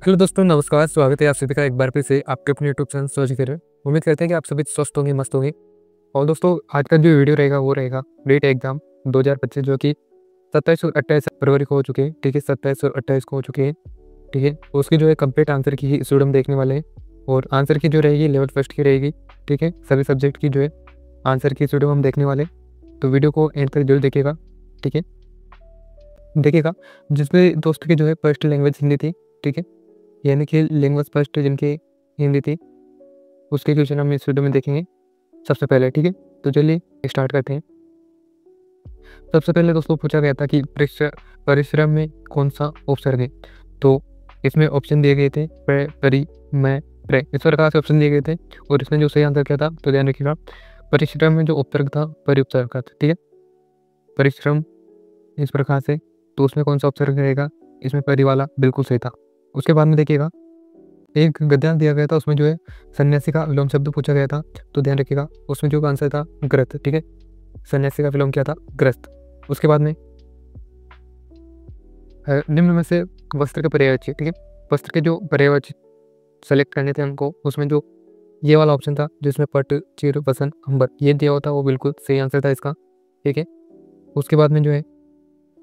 Hello दोस्तों, नमस्कार। स्वागत है आप सभी का एक बार फिर से आपके अपने यूट्यूब चैनल सोच फिर। उम्मीद करते हैं कि आप सभी स्वस्थ होंगे, मस्त होंगे। और दोस्तों, आज का जो वीडियो रहेगा वो रहेगा नीट एग्जाम 2025 जो कि 27 और 28 फरवरी को हो चुके हैं। ठीक है, 27 और 28 को हो चुके हैं। ठीक है, उसकी जो है कंप्लीट आंसर की ही इस वीडियो में देखने वाले हैं। और आंसर की जो रहेगी लेवल फर्स्ट की रहेगी। ठीक है, सभी सब्जेक्ट की जो है आंसर की इस वीडियो में हम देखने वाले हैं। तो वीडियो को एंड तक जरूर देखिएगा। ठीक है, देखिएगा। जिसमें दोस्त की जो है फर्स्ट लैंग्वेज हिंदी थी। ठीक है, यानी कि लैंग्वेज फर्स्ट जिनकी हिंदी थी उसके क्वेश्चन हम इस वीडियो में देखेंगे सबसे पहले। ठीक है, तो चलिए स्टार्ट करते हैं। सबसे पहले दोस्तों पूछा गया था कि परिश्रम में कौन सा उपसर्ग है। तो इसमें ऑप्शन दिए गए थे परि, मैं, प्रे, इस प्रकार से ऑप्शन दिए गए थे। और इसमें जो सही आंसर क्या था तो ध्यान रखिएगा, परिश्रम में जो उपसर्ग था परि उपसर्ग का था। ठीक है, परिश्रम इस प्रकार से, तो उसमें कौन सा उपसर्ग रहेगा, इसमें परि वाला बिल्कुल सही था। उसके बाद में देखिएगा एक गद्यांश दिया गया था, उसमें जो है सन्यासी का विलोम शब्द पूछा गया था। तो ध्यान रखिएगा उसमें जो आंसर था ग्रस्त। ठीक है, सन्यासी का विलोम क्या था, ग्रस्त। उसके बाद में निम्न में से वस्त्र के पर्यायवाची। ठीक है, वस्त्र के जो पर्यायवाची सेलेक्ट करने थे हमको, उसमें जो ये वाला ऑप्शन था जिसमें पट, चिर, वसन, अंबर ये दिया हुआ था, वो बिल्कुल सही आंसर था इसका। ठीक है, उसके बाद में जो है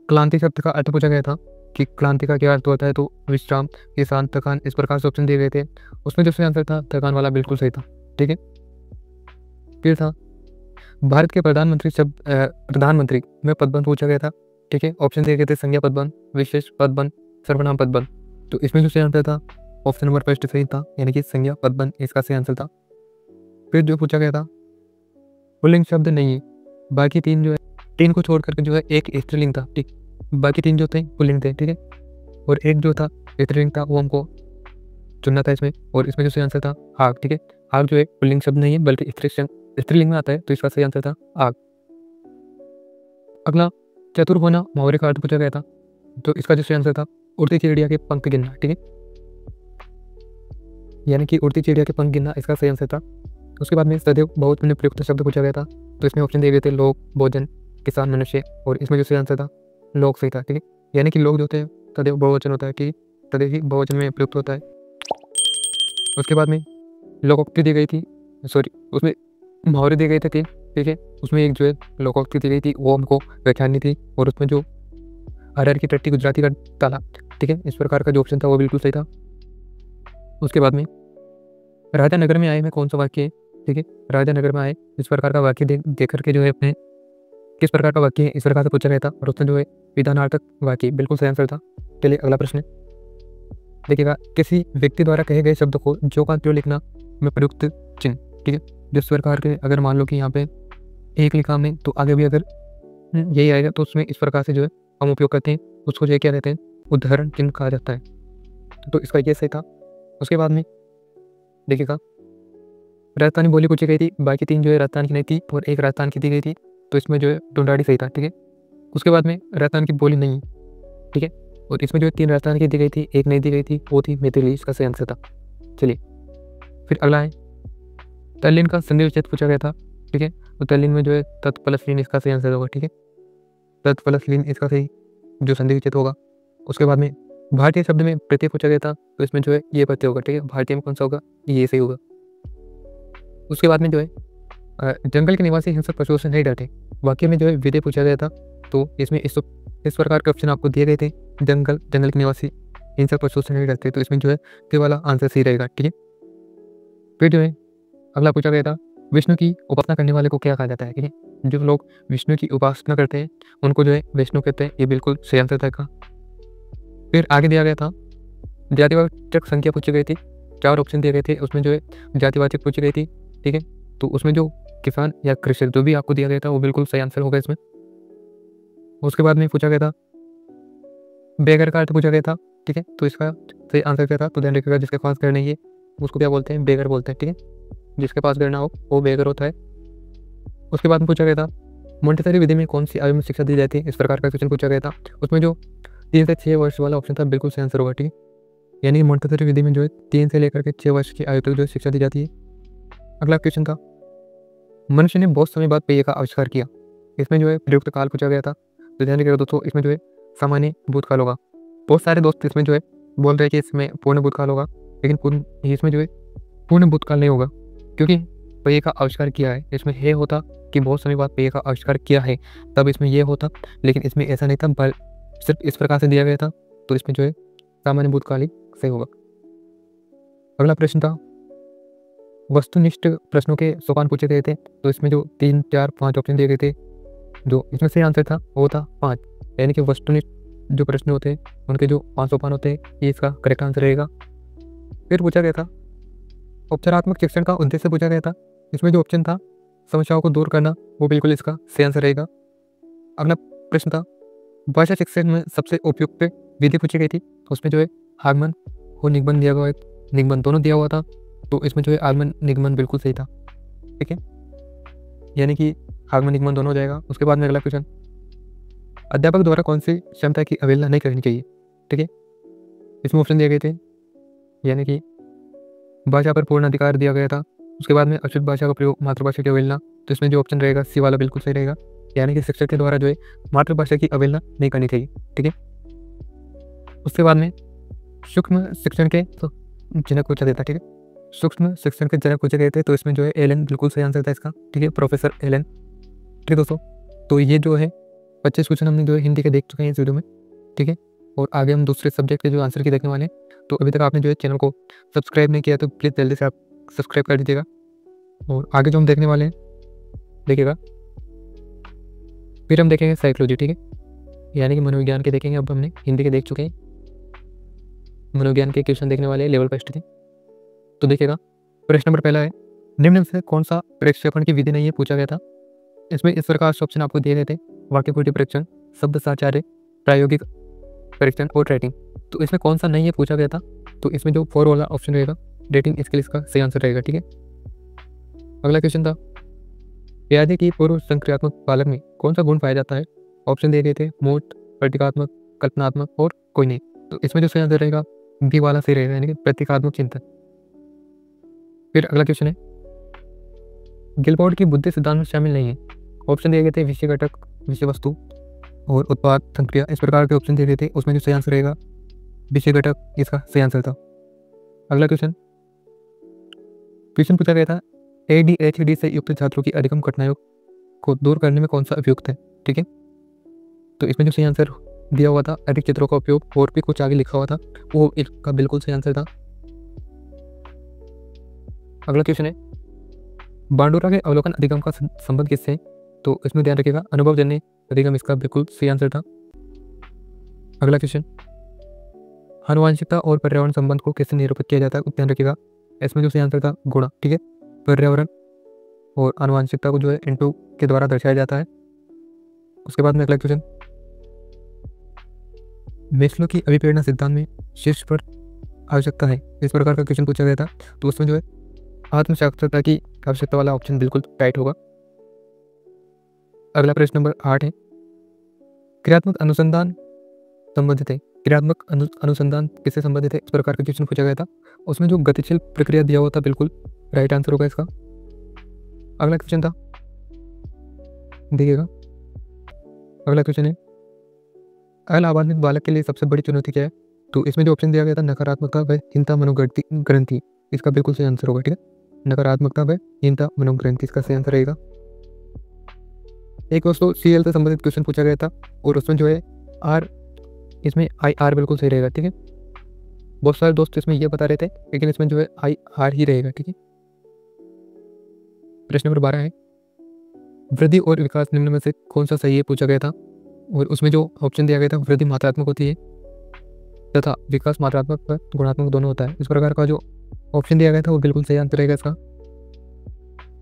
क्लांति शब्द का अर्थ पूछा गया था कि क्लांति का क्या अर्थ होता है। तो विश्राम, किसान, थकान, इस प्रकार से ऑप्शन दिए गए थे। उसमें जो सही आंसर था थकान वाला बिल्कुल सही था। ठीक है, फिर था भारत के प्रधानमंत्री शब्द प्रधानमंत्री में पदबंध पूछा गया था। ठीक है, ऑप्शन दिए गए थे संज्ञा पदबंध, विशेष पदबंध, सर्वनाम पदबंध। तो इसमें जो सही आंसर था ऑप्शन नंबर फर्स्ट सही था, यानी कि संज्ञा पदबंध इसका सही आंसर था। फिर जो पूछा गया था पुल्लिंग शब्द नहीं है, बाकी तीन जो है, तीन को छोड़ करके जो है एक स्त्रीलिंग था। ठीक, बाकी तीन जो थे पुल्लिंग थे। ठीक है, और एक जो था स्त्रीलिंग था, वो हमको चुनना था इसमें। और इसमें जो सही आंसर था आग। ठीक है, आग जो है पुल्लिंग शब्द नहीं है बल्कि स्त्रीलिंग में आता है, तो इसका सही आंसर था आग। अगला चतुर्भुवना मुहावरे का अर्थ पूछा गया था। तो इसका जो सही आंसर था उड़ती चिड़िया के पंख गिनना। ठीक है, यानी कि उड़ती चिड़िया के पंख गिनना इसका सही आंसर था। उसके बाद में सदैव बहुत में प्रयुक्त शब्द पूछा गया था। तो इसमें ऑप्शन दिए गए थे लोग, भोजन, किसान, मनुष्य। और इसमें जो सही आंसर था लोग सही था। ठीक है, यानी कि लोग जो थे सदैव बहुवचन होता है। ठीक है, सदैव ही बहुवचन में प्रयुक्त होता है। उसके बाद में लोकोक्ति दी गई थी, सॉरी उसमें मुहावरे दिए गए थे तीन। ठीक है, उसमें एक जो है लोकोक्ति दी गई थी, वो हमको व्याख्यानी थी। और उसमें जो हर की टट्टी गुजराती का ताला। ठीक है, इस प्रकार का जो ऑप्शन था वो बिल्कुल सही था। उसके बाद में राजा नगर में आए में कौन सा वाक्य है। ठीक है, राजा नगर में आए इस प्रकार का वाक्य देख करके जो है अपने किस प्रकार का वाक्य है इस प्रकार से पूछा गया था। और उसमें जो है विधानार्थक वाक्य बिल्कुल सही आंसर था। चलिए अगला प्रश्न देखिएगा, किसी व्यक्ति द्वारा कहे गए शब्द को जो का त्यों लिखना में प्रयुक्त चिन्ह। ठीक है, जिस प्रकार के अगर मान लो कि यहाँ पे एक लिखा हमने तो आगे भी अगर यही आएगा, तो उसमें इस प्रकार से जो है हम उपयोग करते हैं, उसको जो है क्या कहते हैं, उदाहरण चिन्ह कहा जाता है। तो इसका ये सही था। उसके बाद में देखिएगा राजस्थानी बोली पूछी गई थी, बाकी तीन जो है राजस्थान की नहीं थी और एक राजस्थान की दी गई थी। तो इसमें जो है ढूंढाड़ी सही था। ठीक है, उसके बाद में राजस्थान की बोली नहीं। ठीक है, और इसमें जो है तीन राजस्थान की दी गई थी, एक नहीं दी गई थी, वो थी मैथिली, इसका सही आंसर था। चलिए फिर अगला है तल्लीन का संधि विच्छेद पूछा गया था। ठीक है, तो तल्लीन में जो है तत् प्लस लीन इसका सही आंसर होगा। ठीक है, तत् प्लस लीन इसका सही जो संधि विच्छेद होगा। उसके बाद में भारतीय शब्द में प्रत्यय पूछा गया था, तो इसमें जो है ये प्रत्यय होगा। ठीक है, भारतीय में कौन सा होगा, ये सही होगा। उसके बाद में जो है जंगल के निवासी हिंसक पशुओं से नहीं डरते, वाक्य में जो है विधेय पूछा गया था। तो इसमें इस प्रकार के ऑप्शन आपको दिए गए थे, जंगल के निवासी हिंसक पशुओं से नहीं डरते। तो इसमें जो है ये वाला आंसर सही रहेगा। ठीक है, फिर जो है अगला पूछा गया था विष्णु की उपासना करने वाले को क्या कहा जाता है। ठीक है, जो लोग विष्णु की उपासना करते हैं उनको जो है विष्णु कहते हैं, ये बिल्कुल सही आंसर था इसका। फिर आगे दिया गया था जातिवाचक संख्या पूछी गई थी, चार ऑप्शन दिए गए थे, उसमें जो है जातिवाचक पूछी गई थी। ठीक है, तो उसमें जो किसान या कृषि जो भी आपको दिया गया था वो बिल्कुल सही आंसर होगा इसमें। उसके बाद में पूछा गया था बेगर का अर्थ पूछा गया था। ठीक है, तो इसका सही आंसर क्या था, तो ध्यान रखिएगा जिसके पास घर नहीं है उसको क्या बोलते हैं, बेगर बोलते हैं। ठीक है, जिसके पास घर ना हो वो बेगर होता है। उसके बाद में पूछा गया था मोंटेसरी विधि में कौन सी आयु में शिक्षा दी जाती है, इस प्रकार का क्वेश्चन पूछा गया था। उसमें जो 3 से 6 वर्ष वाला ऑप्शन था बिल्कुल सही आंसर होगा। ठीक है, यानी मोंटेसरी विधि में जो है 3 से लेकर के 6 वर्ष की आयु तक जो शिक्षा दी जाती है। अगला क्वेश्चन था मनुष्य ने बहुत समय बाद पेय का आविष्कार किया, इसमें जो है प्रयुक्त काल पूछा गया था। तो ध्यान रखिएगा दोस्तों, इसमें जो है सामान्य भूतकाल होगा। बहुत सारे दोस्त इसमें जो है बोल रहे हैं कि इसमें पूर्ण भूतकाल होगा, लेकिन इसमें जो है पूर्ण भूतकाल नहीं होगा, क्योंकि पहिए का आविष्कार किया है। इसमें ये होता कि बहुत समय बाद पहिए का आविष्कार किया है, तब इसमें ये होता, लेकिन इसमें ऐसा नहीं था, सिर्फ इस प्रकार से दिया गया था, तो इसमें जो है सामान्य भूतकाल ही सही होगा। अगला प्रश्न था, वस्तुनिष्ठ प्रश्नों के सोपान पूछे गए थे, तो इसमें जो 3, 4, 5 ऑप्शन दिए गए थे, जो इसमें सही आंसर था वो था 5, यानी कि वस्तुनिष्ठ जो प्रश्न होते हैं उनके जो 5 सोपान होते हैं, ये इसका करेक्ट आंसर रहेगा। फिर पूछा गया था, उपचारात्मक शिक्षण का उद्देश्य पूछा गया था, इसमें जो ऑप्शन था समस्याओं को दूर करना, वो बिल्कुल इसका सही आंसर रहेगा। अगला प्रश्न था, भाषा शिक्षण में सबसे उपयुक्त विधि पूछी गई थी, तो उसमें जो है आगमन और निगमन दिया हुआ है, निगमन दोनों दिया हुआ था, तो इसमें जो है आगमन निगमन बिल्कुल सही था। ठीक है, यानी कि आगमन निगमन दोनों हो जाएगा। उसके बाद में अगला क्वेश्चन, अध्यापक द्वारा कौन सी क्षमता की अवहेलना नहीं करनी चाहिए। ठीक है, इसमें ऑप्शन दिए गए थे, यानी कि भाषा पर पूर्ण अधिकार दिया गया था। उसके बाद में अशुद्ध भाषा का प्रयोग, मातृभाषा की अवहेलना, तो इसमें जो ऑप्शन रहेगा सी वाला बिल्कुल सही रहेगा, यानी कि शिक्षक के द्वारा जो है मातृभाषा की अवहेलना नहीं करनी चाहिए। ठीक है, उसके बाद में सूक्ष्म शिक्षण के तो जनक पूछा गया था। ठीक है, सूक्ष्म शिक्षण के जनक पूछे गए थे, तो इसमें जो है एलन बिल्कुल सही आंसर था इसका। ठीक है, प्रोफेसर एलन। ठीक है दोस्तों, तो ये जो है 25 क्वेश्चन हमने जो है हिंदी के देख चुके हैं इस वीडियो में। ठीक है, और आगे हम दूसरे सब्जेक्ट के जो आंसर की देखने वाले हैं, तो अभी तक आपने जो है चैनल को सब्सक्राइब नहीं किया तो प्लीज़ जल्दी से आप सब्सक्राइब कर दीजिएगा। और आगे जो हम देखने वाले हैं देखिएगा, फिर हम देखेंगे साइकोलॉजी। ठीक है, यानी कि मनोविज्ञान के देखेंगे। अब हमने हिंदी के देख चुके हैं, मनोविज्ञान के क्वेश्चन देखने वाले हैं, लेवल फर्स्ट थे। तो देखिएगा, प्रश्न नंबर पहला है, निम्न में से कौन सा प्रक्षेपण की विधि नहीं है, पूछा गया था। इसमें इस प्रकार से ऑप्शन आपको दिए गए थे, वाक्यपूर्ति परीक्षण, शब्द साचार्य, प्रायोगिक परीक्षण और रेटिंग। तो इसमें कौन सा नहीं है पूछा गया था, तो इसमें जो 4 वाला ऑप्शन रहेगा रेटिंग, इसके लिए इसका सही आंसर रहेगा। ठीक है, अगला क्वेश्चन था, प्यादे की पूर्व संक्रियात्मक पालक में कौन सा गुण पाया जाता है। ऑप्शन दिए गए थे, मोट, प्रतीकात्मक, कल्पनात्मक और कोई नहीं। तो इसमें जो सही आंसर रहेगा बी वाला सही रहेगा, यानी कि प्रतीकात्मक चिंतन। फिर अगला क्वेश्चन है, गिलबॉर्ड की बुद्धि सिद्धांत में शामिल नहीं है। ऑप्शन दिए गए थे, विषय घटक, विषय वस्तु और उत्पाद संक्रिया, इस प्रकार के ऑप्शन दिए गए थे। उसमें जो सही आंसर रहेगा विषय घटक, इसका सही आंसर था। अगला क्वेश्चन पूछा गया था, ADHD से युक्त छात्रों की अधिगम कठिनाइयों को दूर करने में कौन सा उपयुक्त है। ठीक है, तो इसमें जो सही आंसर दिया हुआ था, अधिक चित्रों का उपयोग, और भी कुछ आगे लिखा हुआ था, वो इसका बिल्कुल सही आंसर था। अगला क्वेश्चन है, बांडुरा के अवलोकन अधिगम का संबंध किससे है। तो इसमें ध्यान रखिएगा, अनुभवजन्य अधिगम, इसका बिल्कुल सही आंसर था। अगला क्वेश्चन, आनुवांशिकता और पर्यावरण संबंध को किससे निरूपित किया जाता है, ध्यान रखिएगा। इसमें जो सही आंसर था गुणा। ठीक है, पर्यावरण और आनुवांशिकता को जो है इनटू के द्वारा दर्शाया जाता है। उसके बाद में अगला क्वेश्चन, मेस्लो की अभिप्रेरणा सिद्धांत में शीर्ष पर आवश्यकता है, इस प्रकार का क्वेश्चन पूछा गया था। तो उसमें जो है आत्म साक्षरता की आवश्यकता वाला ऑप्शन बिल्कुल राइट होगा। अगला प्रश्न नंबर 8 है, क्रियात्मक अनुसंधान संबंधित है। क्रियात्मक अनुसंधान किससे संबंधित है, इस प्रकार का क्वेश्चन पूछा गया था। उसमें जो गतिशील प्रक्रिया दिया हुआ था, बिल्कुल राइट आंसर होगा इसका। अगला क्वेश्चन था, देखिएगा, अगला क्वेश्चन है, अलाबादित बालक के लिए सबसे बड़ी चुनौती क्या है। तो इसमें जो ऑप्शन दिया गया था, नकारात्मकता व हीनता मनोग्रंथि, इसका बिल्कुल सही आंसर होगा। ठीक है, नकारात्मकता व हीनता मनोग्रंथि, इसका सही आंसर रहेगा। एक दोस्तों CL से संबंधित क्वेश्चन पूछा गया था, और उसमें जो है R, इसमें IR बिल्कुल सही रहेगा। ठीक है, बहुत सारे दोस्त इसमें ये बता रहे थे, लेकिन इसमें जो है IR ही रहेगा। ठीक है, प्रश्न नंबर 12 है, वृद्धि और विकास निम्न में से कौन सा सही है, पूछा गया था। और उसमें जो ऑप्शन दिया गया था, वृद्धि मात्रात्मक होती है तथा विकास मात्रात्मक व गुणात्मक दोनों होता है। इस प्रकार का जो ऑप्शन दिया गया था, वो बिल्कुल सही आंसर रहेगा इसका।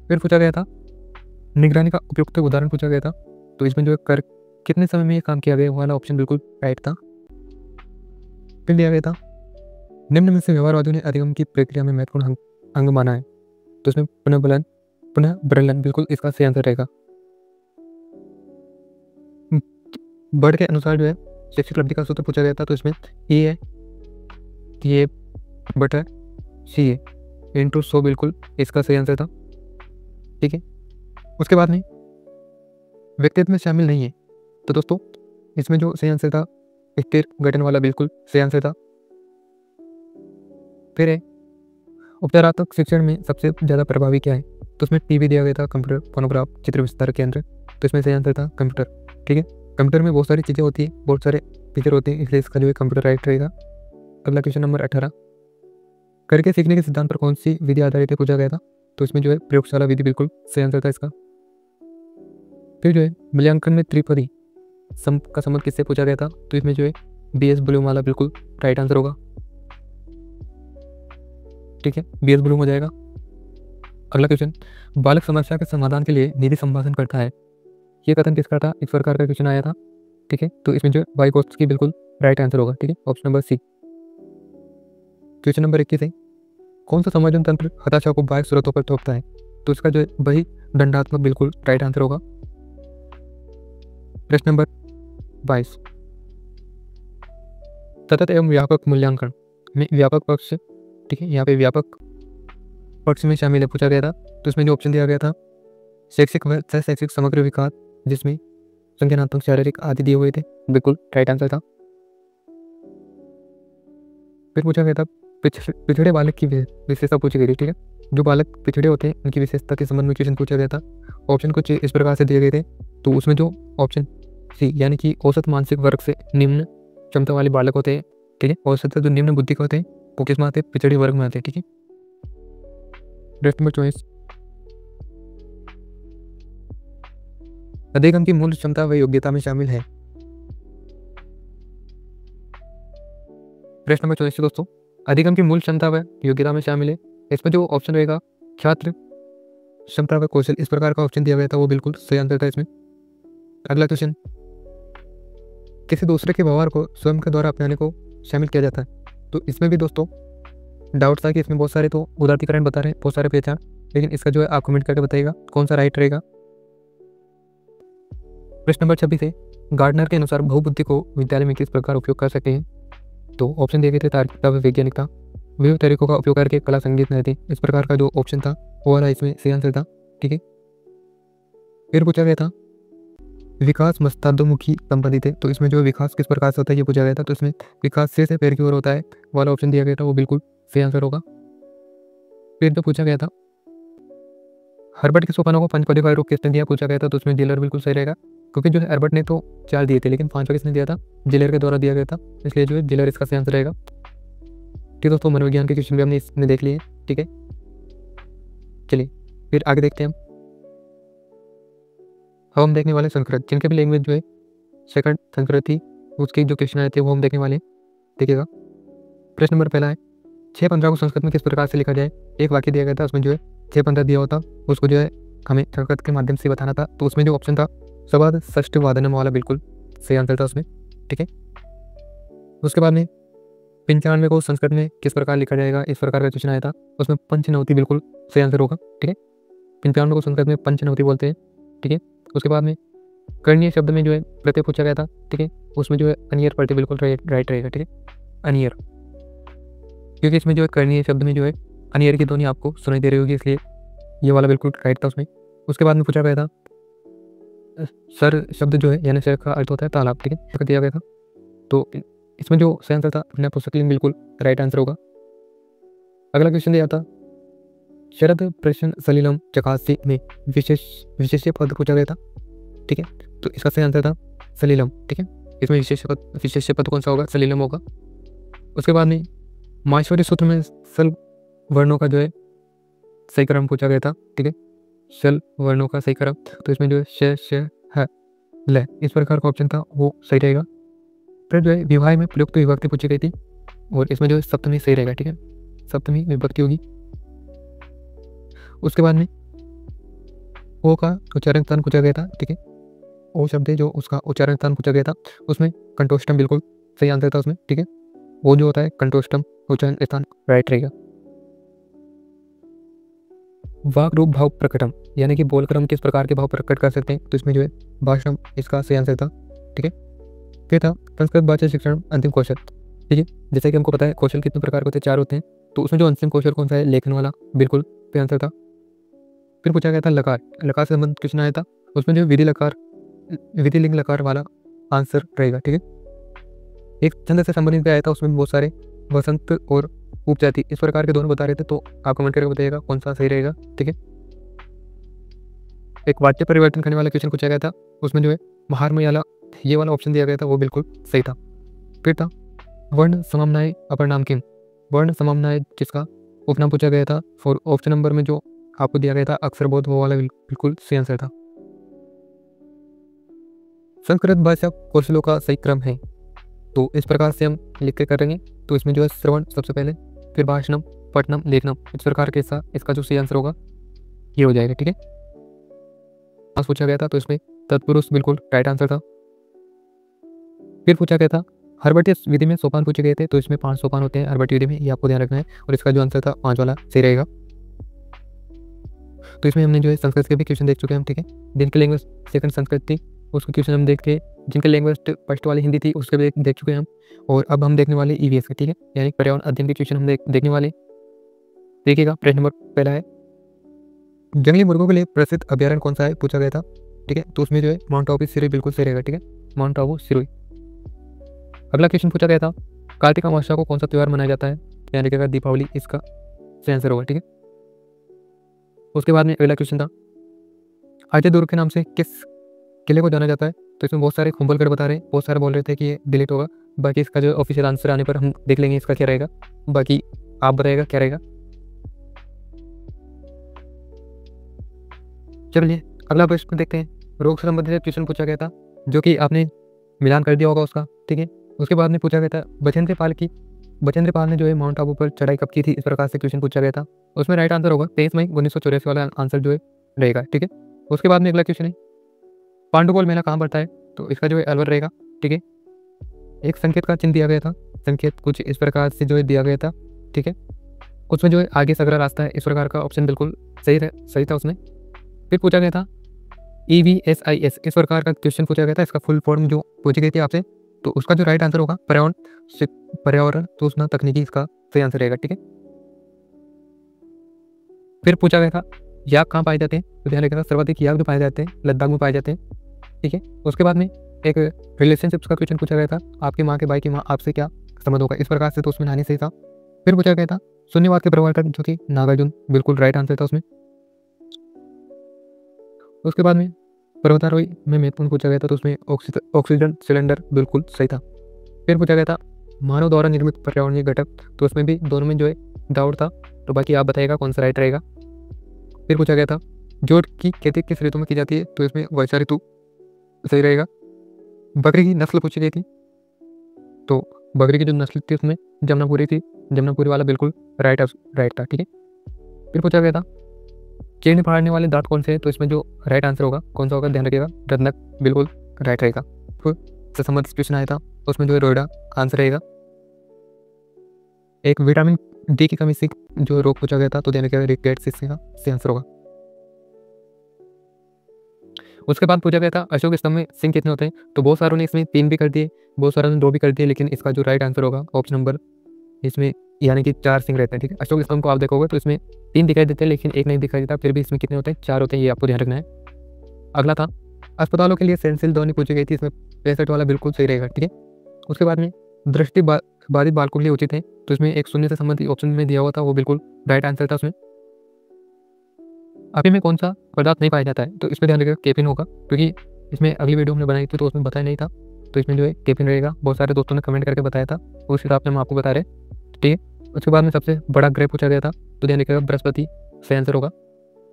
फिर पूछा गया था, निगरानी का उपयुक्त उदाहरण पूछा गया था। तो इसमें जो है कर कितने समय में ये काम किया गया वाला ऑप्शन बिल्कुल राइट था। फिर दिया गया था, निम्न में से व्यवहारवादियों ने अधिगम की प्रक्रिया में महत्वपूर्ण अंग माना है। तो इसमें पुनः ब्रलन बिल्कुल इसका सही आंसर रहेगा। बर्ड के अनुसार जो है शैक्षिक लब्धि का सूत्र पूछा गया था। तो इसमें E है, ये बटा C है, इंटू 100 बिल्कुल इसका सही आंसर था। ठीक है, उसके बाद में व्यक्तित्व में शामिल नहीं है। तो दोस्तों इसमें जो सही आंसर था, स्थिर गठन वाला बिल्कुल सही आंसर था। फिर है उपचारात्मक शिक्षण में सबसे ज़्यादा प्रभावी क्या है, तो उसमें टीवी दिया गया था, कंप्यूटर, फोनोग्राफ, चित्र विस्तार के यंत्र। तो इसमें सही आंसर था कंप्यूटर। ठीक है, कंप्यूटर में बहुत सारी चीज़ें होती है, बहुत सारे फीचर होते हैं, इसलिए इसका जो है कंप्यूटर राइट रहेगा। अगला क्वेश्चन नंबर 18, करके सीखने के सिद्धांत पर कौन सी विधि आधारित है पूछा गया था, तो इसमें जो है प्रयोगशाला विधि बिल्कुल सही आंसर था इसका। फिर जो है मूल्यांकन में त्रिपदी सम का संबंध किससे पूछा गया था, तो इसमें जो है BS ब्लूम वाला बिल्कुल राइट आंसर होगा। ठीक है, BS ब्लूम हो जाएगा। अगला क्वेश्चन, बालक समस्या के समाधान के लिए निधि संभाषण करता है, ये कथन किसका था, इस प्रकार का क्वेश्चन आया था। ठीक है, तो इसमें जो वाइगोत्स्की बिल्कुल राइट आंसर होगा। ठीक है, option number C. Question number 21 है, कौन सा संवेदन तंत्र हताशा को बाह्य स्रोतों पर थोपता है, तो इसका जो है वही दंडात्मक बिल्कुल राइट आंसर होगा। प्रश्न नंबर 22, सतत एवं व्यापक मूल्यांकन में व्यापक पक्ष, ठीक है, यहाँ पे व्यापक पक्ष में शामिल है पूछा गया था, तो इसमें जो ऑप्शन दिया गया था शैक्षिक व शैक्षिक समग्र विकास, जिसमें संज्ञानात्मक, शारीरिक आदि दिए हुए थे, बिल्कुल राइट आंसर था। फिर पूछा गया था पिछड़े बालक की विशेषता पूछी गई थी। ठीक है, जो बालक पिछड़े होते हैं उनकी विशेषता के संबंध में क्वेश्चन पूछा गया था। ऑप्शन कुछ इस प्रकार से दिए गए थे, तो उसमें जो ऑप्शन सी यानी कि औसत मानसिक वर्ग से निम्न क्षमता वाले बालक होते हैं, ठीक है, औसत से जो निम्न बुद्धि के होते हैं वो किस में आते हैं, पिछड़े वर्ग में आते हैं। ठीक है, प्रश्न नंबर 24, अधिगम की मूल क्षमता व योग्यता में शामिल है। प्रश्न नंबर 24 दोस्तों, अधिगम की मूल क्षमता व योग्यता में शामिल है, इसमें जो ऑप्शन रहेगा छात्र क्षमता व कौशल, इस प्रकार का ऑप्शन दिया गया था, वो बिल्कुल सही आंसर था इसमें। अगला क्वेश्चन, किसी दूसरे के व्यवहार को स्वयं के द्वारा अपनाने को शामिल किया जाता है, तो इसमें भी दोस्तों डाउट था कि इसमें बहुत सारे तो उदात्तीकरण बता रहे हैं, बहुत सारे पहचान, लेकिन इसका जो है आप कमेंट करके बताइएगा कौन सा राइट रहेगा। प्रश्न नंबर 26 है, गार्डनर के अनुसार बहुबुद्धि को विद्यालय में किस प्रकार उपयोग कर सकते हैं, तो ऑप्शन दिए गए थे तार्किकता व वैज्ञानिकता, विविध तरीकों का उपयोग करके कला, संगीत, नृत्य, इस प्रकार का जो ऑप्शन था वो वाला इसमें सही आंसर था। ठीक है, फिर पूछा गया था विकास मस्तादोमुखी संबंधित है, तो इसमें जो विकास किस प्रकार से होता है ये पूछा गया था, तो इसमें विकास सिर से पैर की ओर होता है वाला ऑप्शन दिया गया था, वो बिल्कुल सही आंसर होगा। फिर तो पूछा गया था हर्बर्ट के सोपानों को 5 पदों का रूप किसने दिया पूछा गया था, तो उसमें जिलर बिल्कुल सही रहेगा, क्योंकि जो है हर्बर्ट ने तो 4 दिए थे, लेकिन 5वां किसने दिया था, जिलर के द्वारा दिया गया था, इसलिए जो है जिलर इसका सही आंसर रहेगा। ठीक दोस्तों, मनोविज्ञान के क्वेश्चन भी हमने इसमें देख लिए। ठीक है, चलिए फिर आगे देखते हैं हम देखने वाले संस्कृत, जिनके भी लैंग्वेज जो है सेकंड संस्कृत थी, उसके जो क्वेश्चन आए थे वो हम देखने वाले हैं। देखिएगा, प्रश्न नंबर पहला है 6-15 को संस्कृत में किस प्रकार से लिखा जाए, एक वाक्य दिया गया था, उसमें जो है 6-15 दिया होता, उसको जो है हमें संस्कृत के माध्यम से बताना था, तो उसमें जो ऑप्शन था सवाद षष्ठ वादनम वाला बिल्कुल सही आंसर था उसमें। ठीक है, उसके बाद में 95 को संस्कृत में किस प्रकार लिखा जाएगा, इस प्रकार का क्वेश्चन आया था, उसमें पंचनवती बिल्कुल सही आंसर होगा। ठीक है, 95 को संस्कृत में पंचनवती बोलते हैं। ठीक है, उसके बाद में करणीय शब्द में जो है प्रत्यय पूछा गया था। ठीक है, उसमें जो है अनियर प्रत्यय बिल्कुल राइट रहेगा। ठीक है, अनियर, क्योंकि इसमें जो है करणीय शब्द में जो है अनियर की ध्वनि आपको सुनाई दे रही होगी, इसलिए ये वाला बिल्कुल राइट था उसमें। उसके बाद में पूछा गया था सर शब्द जो है यानी सर का अर्थ होता है तालाब। ठीक है, दिया गया था, तो इसमें जो सही आंसर था अपने पुस्तकलिंग बिल्कुल राइट आंसर होगा। अगला क्वेश्चन दिया था शरद प्रश्न सलीलम चकासी में विशेष पद पूछा गया था। ठीक है, तो इसका सही आंसर था सलीलम। ठीक है, इसमें विशेष पद कौन सा होगा, सलीलम होगा। उसके बाद में माहेश्वरी सूत्र में सल वर्णों का जो है सही क्रम पूछा गया था। ठीक है, सल वर्णों का सही क्रम, तो इसमें जो है श है ल, इस प्रकार का ऑप्शन था वो सही रहेगा। फिर जो है विवाह में प्रयुक्त विभक्ति पूछी गई थी, और इसमें जो है सप्तमी सही रहेगा। ठीक है, सप्तमी विभक्ति होगी। उसके बाद में ओ का उच्चारण स्थान पूछा गया था। ठीक है, ओ शब्द है जो उसका उच्चारण स्थान पूछा गया था, उसमें कंठोष्टम बिल्कुल सही आंसर था उसमें। ठीक है, वो जो होता है कंठोष्टम उच्चारण स्थान राइट रहेगा। वाक रूप भाव प्रकटम यानी कि बोल कर हम किस प्रकार के भाव प्रकट कर सकते हैं, तो इसमें जो है भाषण इसका सही आंसर था। ठीक है, फिर था संस्कृत भाषा शिक्षण अंतिम कौशल। ठीक है, जैसे कि हमको पता है कौशल कितने प्रकार के होते हैं, 4 होते हैं, तो उसमें जो अंतिम कौशल कौन सा है, लेखन वाला, बिल्कुल सही आंसर था। फिर पूछा गया था लकार से संबंधित क्वेश्चन आया था, उसमें जो विधि लिंग लकार वाला आंसर रहेगा। ठीक है, एक छंद से संबंधित भी आया था, उसमें बहुत सारे वसंत और उपजाति, इस प्रकार के दोनों बता रहे थे। तो आप कमेंट करके बताइएगा कौन सा सही रहेगा। ठीक है, एक वाक्य परिवर्तन करने वाला क्वेश्चन पूछा गया था, उसमें जो है महारमयाला ये वाला ऑप्शन दिया गया था, वो बिल्कुल सही था। फिर था वर्ण सममनाय अपर नाम किम, वर्ण सममनाय जिसका उपनाम पूछा गया था। और ऑप्शन नंबर में जो आपको दिया गया था अक्षरबोध, वो वाला बिल्कुल सही आंसर था। संस्कृत भाषा कौशलों का सही क्रम है, तो इस प्रकार से हम लिख के करेंगे। तो इसमें जो है श्रवण सबसे पहले, फिर भाषणम, पठनम, लेखनम, इस प्रकार के साथ इसका जो सही आंसर होगा ये हो जाएगा। ठीक है, पूछा गया था तो इसमें तत्पुरुष बिल्कुल राइट आंसर था। फिर पूछा गया था हर्बटी विधि में सोपान पूछे गए थे, तो इसमें 5 सोपान होते हैं हर्बटी विधि में, ये आपको ध्यान रखना है। और इसका जो आंसर था 5 वाला सही रहेगा। तो इसमें हमने जो है संस्कृत के भी क्वेश्चन देख चुके हैं हम। ठीक है, जिनकी लैंग्वेज सेकंड संस्कृत थी उसके क्वेश्चन हम देख के, जिनकी लैंग्वेज फर्स्ट वाली हिंदी थी उसके भी देख चुके हैं हम। और अब हम देखने वाले ईवीएस के। ठीक है, यानी पर्यावरण अध्ययन के क्वेश्चन हम देखने वाले। देखिएगा, प्रश्न नंबर पहला है जंगली मुर्गों के लिए प्रसिद्ध अभ्यारण्य कौन सा है, पूछा गया था। ठीक है, तो उसमें जो है माउंट आबू सिरोही बिल्कुल सही रहेगा। ठीक है, माउंट आबू सिरोही। अगला क्वेश्चन पूछा गया था कार्तिक अमावस्या को कौन सा त्यौहार मनाया जाता है, यानी कि दीपावली इसका सही आंसर होगा। ठीक है, उसके बाद में अगला क्वेश्चन था अजय दुर्ग के नाम से किस किले को जाना जाता है, तो इसमें बहुत सारे कुंभलगढ़ बता रहे हैं, बहुत सारे बोल रहे थे कि ये डिलीट होगा। बाकी इसका जो ऑफिशियल आंसर आने पर हम देख लेंगे इसका क्या रहेगा। बाकी आप बताइएगा क्या रहेगा। चलिए अगला प्रश्न देखते हैं। रोग से संबंधित क्वेश्चन पूछा गया था, जो कि आपने मिलान कर दिया होगा उसका। ठीक है, उसके बाद में पूछा गया था बचेंद्र पाल ने जो है माउंट आबू पर चढ़ाई कब की थी, इस प्रकार से क्वेश्चन पूछा गया था। उसमें राइट आंसर होगा 23 मई 1984 वाला आंसर जो है रहेगा। ठीक है, उसके बाद में अगला क्वेश्चन है पांडुपोल मेला कहाँ पड़ता है, तो इसका जो है अलवर रहेगा। ठीक है, एक संकेत का चिन्ह दिया गया था, संकेत कुछ इस प्रकार से जो है दिया गया था। ठीक है, उसमें जो है आगे सगरा रास्ता है, इस प्रकार का ऑप्शन बिल्कुल सही था उसमें। फिर पूछा गया था EVSIS, इस प्रकार का क्वेश्चन पूछा गया था, इसका फुल फॉर्म जो पूछी गई थी आपसे, तो उसका जो राइट आंसर होगा पर्यावरण सूचना तकनीकी, इसका सही आंसर रहेगा। ठीक है, फिर पूछा गया था याक कहाँ पाए जाते हैं, तो ध्यान रखिएगा सर्वाधिक याक जो पाए जाते हैं लद्दाख में पाए जाते हैं। ठीक है, उसके बाद में एक रिलेशनशिप्स का क्वेश्चन पूछा गया था, आपकी माँ के भाई की माँ आपसे क्या संबंध होगा, इस प्रकार से, तो उसमें नानी सही था। फिर पूछा गया था शून्यवाद के प्रवर्तक जो कि नागार्जुन, बिल्कुल राइट आंसर था उसमें। उसके बाद में पर्वतारोही में महत्वपूर्ण पूछा गया था, तो उसमें ऑक्सीजन सिलेंडर बिल्कुल सही था। फिर पूछा गया था मानव द्वारा निर्मित पर्यावरणीय घटक, तो उसमें भी दोनों में जो है डाउट था। तो बाकी आप बताइएगा कौन सा राइट रहेगा। फिर पूछा गया था जोट की खेती किस ऋतु में की जाती है, तो इसमें वर्षा ऋतु सही रहेगा। बकरी की नस्ल पूछी गई थी, तो बकरी की जो नस्ल थी उसमें जमुनापुरी थी, जमुनापुरी वाला बिल्कुल राइट था। ठीक है, फिर पूछा गया था चीड़ फाड़ने वाले दांत कौन से हैं, तो इसमें जो राइट आंसर होगा कौन सा होगा, ध्यान रखिएगा रत्नक, बिल्कुल राइट रहेगा। फिर से संबंधित क्वेश्चन आया था, उसमें जो है रोइडा आंसर रहेगा। एक विटामिन डी की कमी से जो रोग पूछा गया था, तो ध्यान रखिएगा रिकेट्स इसका सही आंसर होगा। उसके बाद पूछा गया था अशोक स्तंभ में सिंह कितने होते हैं, तो बहुत सारों ने इसमें 3 भी कर दिए, बहुत सारों ने 2 भी कर दिए, लेकिन इसका जो राइट आंसर होगा ऑप्शन नंबर इसमें यानी कि 4 सिंह रहते हैं। ठीक है, अशोक स्तंभ को आप देखोगे तो इसमें 3 दिखाई देते हैं, लेकिन 1 नहीं दिखाई देता, फिर भी इसमें कितने होते हैं, 4 होते हैं, ये आपको ध्यान रखना है। अगला था अस्पतालों के लिए सेंसिल ध्वनि पूछी गई थी, इसमें 65 वाला बिल्कुल सही रहेगा। ठीक है, उसके बाद में दृष्टि बाधित बालकों के लिए उचित है, तो इसमें एक शून्य से संबंधित ऑप्शन में दिया हुआ था, वो बिल्कुल राइट आंसर था उसमें। अभी में कौन सा पदार्थ नहीं पाया जाता है, तो इसमें ध्यान रखिएगा केफिन होगा, क्योंकि इसमें अगली वीडियो हमने बनाई थी तो उसमें बताया नहीं था, तो इसमें जो है केफिन रहेगा। बहुत सारे दोस्तों ने कमेंट करके बताया था, उस हिसाब से हम आपको बता रहे हैं। ठीक है, उसके बाद में सबसे बड़ा ग्रह पूछा गया था, तो ध्यान रखिएगा बृहस्पति सही आंसर होगा।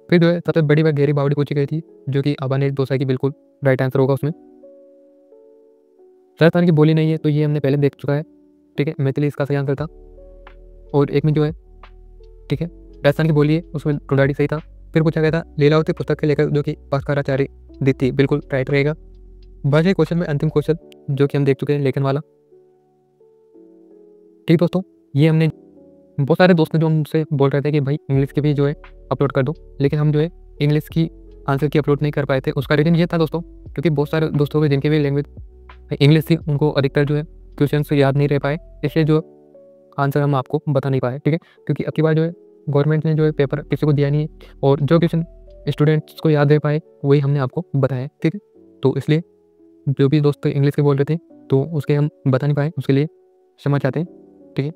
फिर जो है सबसे बड़ी व गहरी बावड़ी पूछी गई थी, जो कि अबानेर दोसा की बिल्कुल राइट आंसर होगा उसमें। राजस्थान की बोली नहीं है, तो ये हमने पहले देख चुका है। ठीक है, मैथिली इसका सही आंसर था। और एक में जो है, ठीक है, राजस्थान की बोली है, उसमें टुंडाड़ी सही था। फिर पूछा गया था लीलावती पुस्तक के लेखक जो कि भास्कराचार्य दित्ती, बिल्कुल राइट रहेगा। बचे क्वेश्चन में अंतिम क्वेश्चन जो कि हम देख चुके हैं लेखन वाला। ठीक दोस्तों, ये हमने बहुत सारे दोस्त ने जो हमसे बोल रहे थे कि भाई इंग्लिश की भी जो है अपलोड कर दो, लेकिन हम जो है इंग्लिश की आंसर की अपलोड नहीं कर पाए थे। उसका रीज़न ये था दोस्तों, क्योंकि बहुत सारे दोस्तों के जिनके भी लैंग्वेज इंग्लिश थी, उनको अधिकतर जो है क्वेश्चन याद नहीं रह पाए, इसलिए जो आंसर हम आपको बता नहीं पाए। ठीक है, क्योंकि अब की बार जो है गवर्नमेंट ने जो है पेपर किसी को दिया नहीं है, और जो क्वेश्चन स्टूडेंट्स को याद रह पाए वही हमने आपको बताया। ठीक है, तो इसलिए जो भी दोस्त इंग्लिश के बोल रहे थे तो उसके हम बता नहीं पाए, उसके लिए क्षमा चाहते हैं। ठीक है,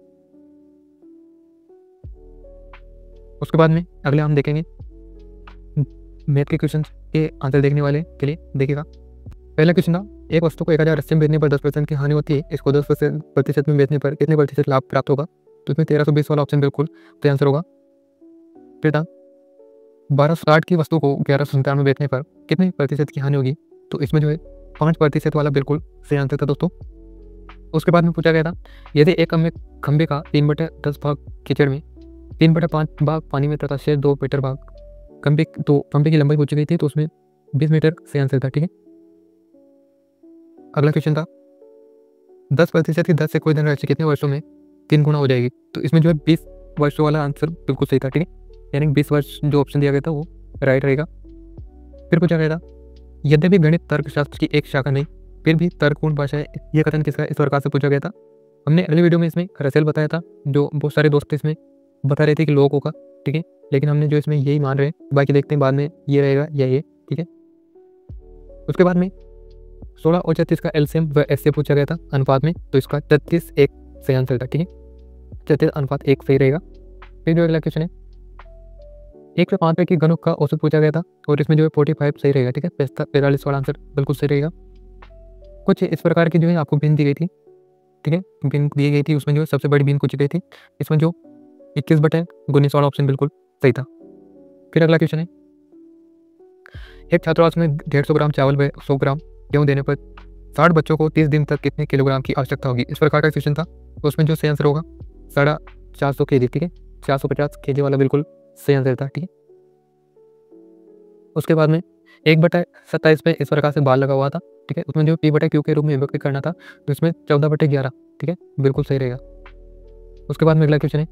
उसके बाद में अगले हम देखेंगे मैथ के क्वेश्चन के आंसर देखने वाले के लिए देखिएगा। पहला क्वेश्चन था, एक वस्तु को 1080 में बेचने पर 10% की हानि होती है, इसको 10% में बेचने पर कितने प्रतिशत लाभ प्राप्त होगा? तो इसमें 1320 वाला ऑप्शन बिल्कुल सही आंसर होगा। फिर था 1260 की वस्तु को 1197 में बेचने पर कितने प्रतिशत की हानि होगी? तो इसमें जो है 5% वाला बिल्कुल सही आंसर था दोस्तों। उसके बाद में पूछा गया था, यदि एक खंबे का 3/10 भाग कीचड़ में, 3/5 भाग पानी में तथा शेष 2 मीटर भाग खंबे की लंबाई पूछी गई थी, तो उसमें 20 मीटर सही आंसर था। ठीक है, अगला क्वेश्चन था 10% की 10 से कोई धनराशि कितने वर्षों में 3 गुना हो जाएगी? तो इसमें जो है 20 वर्षों वाला आंसर बिल्कुल सही था। ठीक है, यानी 20 वर्ष जो ऑप्शन दिया गया था वो राइट रहेगा। फिर पूछा गया था, यद्यपि गणित तर्कशास्त्र की एक शाखा नहीं फिर भी तर्कपूर्ण भाषा है, यह कथन किसका? इस प्रकार से पूछा गया था। हमने अगली वीडियो में इसमें रसेल बताया था, जो बहुत सारे दोस्त इसमें बता रहे थे कि लोगों का। ठीक है, लेकिन हमने जो इसमें यही मान रहे हैं, बाकी देखते हैं बाद में ये रहेगा या ये। ठीक है, उसके बाद में 16 और 36 का एलसीएम व एचसीएफ पूछा गया था अनुपात में, तो इसका 33:1 सही आंसर था। ठीक है, 33:1 सही रहेगा। फिर जो अगला क्वेश्चन है, 1 से 5 तक की घनों का औसत पूछा गया था, और इसमें जो है 45 सही रहेगा। ठीक है, 45 वाला आंसर बिल्कुल सही रहेगा। कुछ इस प्रकार की जो है आपको बिन दी गई थी। ठीक है, बिन दी गई थी, उसमें जो है सबसे बड़ी बिन पूछी गई थी, इसमें जो 21/19 वाला ऑप्शन बिल्कुल सही था। फिर अगला क्वेश्चन है, एक छात्रावास में 150 ग्राम चावल व 100 ग्राम गेहूं देने पर 60 बच्चों को 30 दिन तक कितने किलोग्राम की आवश्यकता होगी? इस प्रकार का क्वेश्चन था, तो उसमें जो सही आंसर होगा 450 kg। ठीक है, 450 kg वाला बिल्कुल सही आंसर था। ठीक है, उसके बाद में 1/27 पे इस प्रकार से बाल लगा हुआ था। ठीक है, उसमें जो P/Q के रूप में विभक्त करना था, तो इसमें 14/11। ठीक है, बिल्कुल सही रहेगा। उसके बाद में अगला क्वेश्चन है,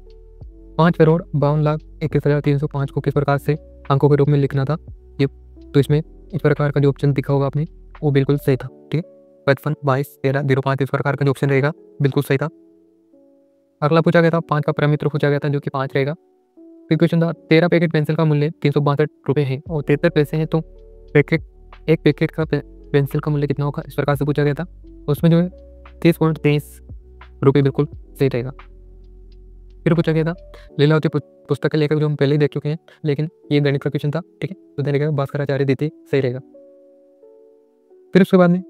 5,52,21,305 को किस प्रकार से अंकों के रूप में लिखना था? ये तो इसमें इस प्रकार का जो ऑप्शन दिखा होगा आपने, वो बिल्कुल सही था। ठीक है, 55, 22, 13, 05 इस प्रकार का जो ऑप्शन रहेगा बिल्कुल सही था। अगला पूछा गया था 5 का प्रमित्र पूछा गया था, जो कि 5 रहेगा। फिर क्वेश्चन था, 13 पैकेट पेंसिल का मूल्य 362 रुपये है और 73 पैसे हैं, तो एक पैकेट का पेंसिल का मूल्य कितना होगा? इस प्रकार से पूछा गया था। उसमें जो है 30.23 रुपये बिल्कुल सही रहेगा। फिर पूछा गया था, लीलावती पुस्तक के लेखक जो हम पहले ही देख चुके हैं, लेकिन ये गणित का क्वेश्चन था। ठीक है, तो देने भास्कराचार्य देते सही रहेगा। फिर उसके बाद में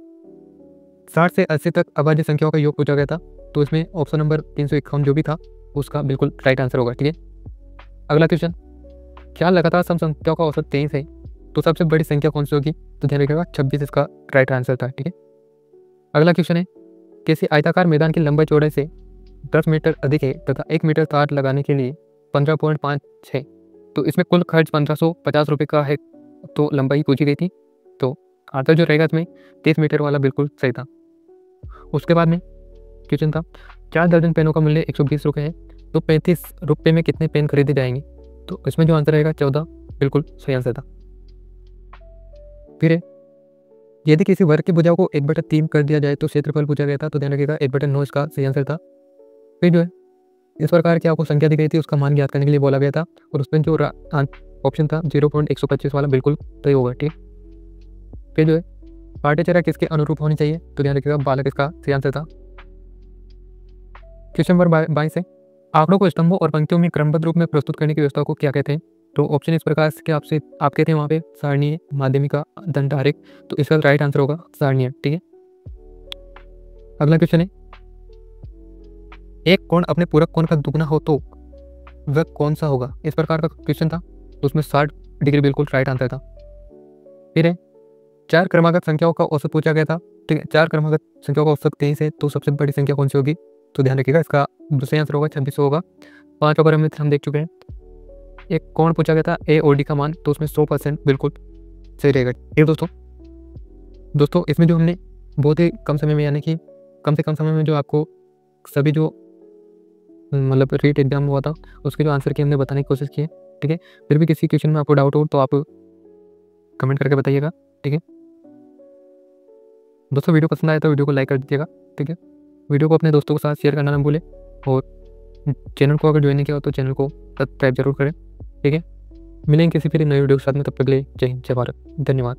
60 से 80 तक अभाज्य संख्याओं का योग पूछा गया था, तो इसमें ऑप्शन नंबर 351 जो भी था उसका बिल्कुल राइट आंसर होगा। ठीक है, अगला क्वेश्चन, क्या लगातार सम संख्याओं का औसत 23 है, तो सबसे बड़ी संख्या कौन सी होगी? तो ध्यान रखिएगा 26 इसका राइट आंसर था। ठीक है, अगला क्वेश्चन है, किसी आयताकार मैदान की लंबाई चौड़ाई से 10 मीटर अधिक है तथा 1 मीटर तार लगाने के लिए 15.5 है, तो इसमें कुल खर्च 1550 रुपये का है, तो लंबाई पूछी गई थी, तो आंसर जो रहेगा इसमें 30 मीटर वाला बिल्कुल सही था। उसके बाद में क्वेश्चन था, 4 दर्जन पेनों का मूल्य 120 रुपये है, तो 35 रुपये में कितने पेन खरीदे जाएंगे? तो इसमें जो आंसर रहेगा 14 बिल्कुल सही आंसर था। फिर है, यदि किसी वर्ग की भुजाओं को 1/3 कर दिया जाए तो क्षेत्रफल पूछा गया था, तो ध्यान रखिएगा 1/9 इसका सही आंसर था। फिर जो है इस प्रकार की आपको संख्या दी गई थी, उसका मान ज्ञात करने के लिए बोला गया था, और उसमें जो ऑप्शन था 0.125 वाला बिल्कुल सही होगा। ठीक, फिर जो है पाठ्यचर्या किसके अनुरूप होनी चाहिए? तो ध्यान रखिएगा बालक इसका सही आंसर था। क्वेश्चन नंबर 22 है, आंकड़ों को स्तंभों और पंक्तियों में क्रमबद्ध रूप में प्रस्तुत करने की व्यवस्था को क्या कहते हैं? तो ऑप्शन इस प्रकार के आपसे आप कहते हैं वहाँ पे सारणीय, माध्यमिका, दंडारेख, तो इसका राइट आंसर होगा सारणीय। ठीक है, अगला क्वेश्चन है, एक कोण अपने पूरक कोण का दुगना हो तो वह कौन सा होगा? इस प्रकार का क्वेश्चन था, तो उसमें 60 डिग्री बिल्कुल राइट आंसर था। फिर है, 4 क्रमागत संख्याओं का औसत पूछा गया था। ठीक है, 4 क्रमागत संख्याओं का औसत 23 है, तो सबसे बड़ी संख्या कौन सी होगी? तो ध्यान रखिएगा इसका दूसरा आंसर होगा 26 होगा। 5 ओवर हम देख चुके हैं। एक कोण पूछा गया था ए और डी का मान, तो उसमें 100% बिल्कुल सही रहेगा। ठीक दोस्तों इसमें जो हमने बहुत ही कम समय में, यानी कि कम से कम समय में जो आपको सभी जो मतलब रीट एग्जाम हुआ था उसके जो आंसर की हमने बताने की कोशिश की है। ठीक है, फिर भी किसी क्वेश्चन में आपको डाउट हो तो आप कमेंट करके बताइएगा। ठीक है दोस्तों, वीडियो पसंद आया तो वीडियो को लाइक कर दीजिएगा। ठीक है, वीडियो को अपने दोस्तों के साथ शेयर करना ना भूलें, और चैनल को अगर ज्वाइन नहीं किया हो तो चैनल को सब्सक्राइब जरूर करें। ठीक है, मिलेंगे किसी फिर नई वीडियो के साथ में, तब तक के लिए जय हिंद, जय भारत, धन्यवाद।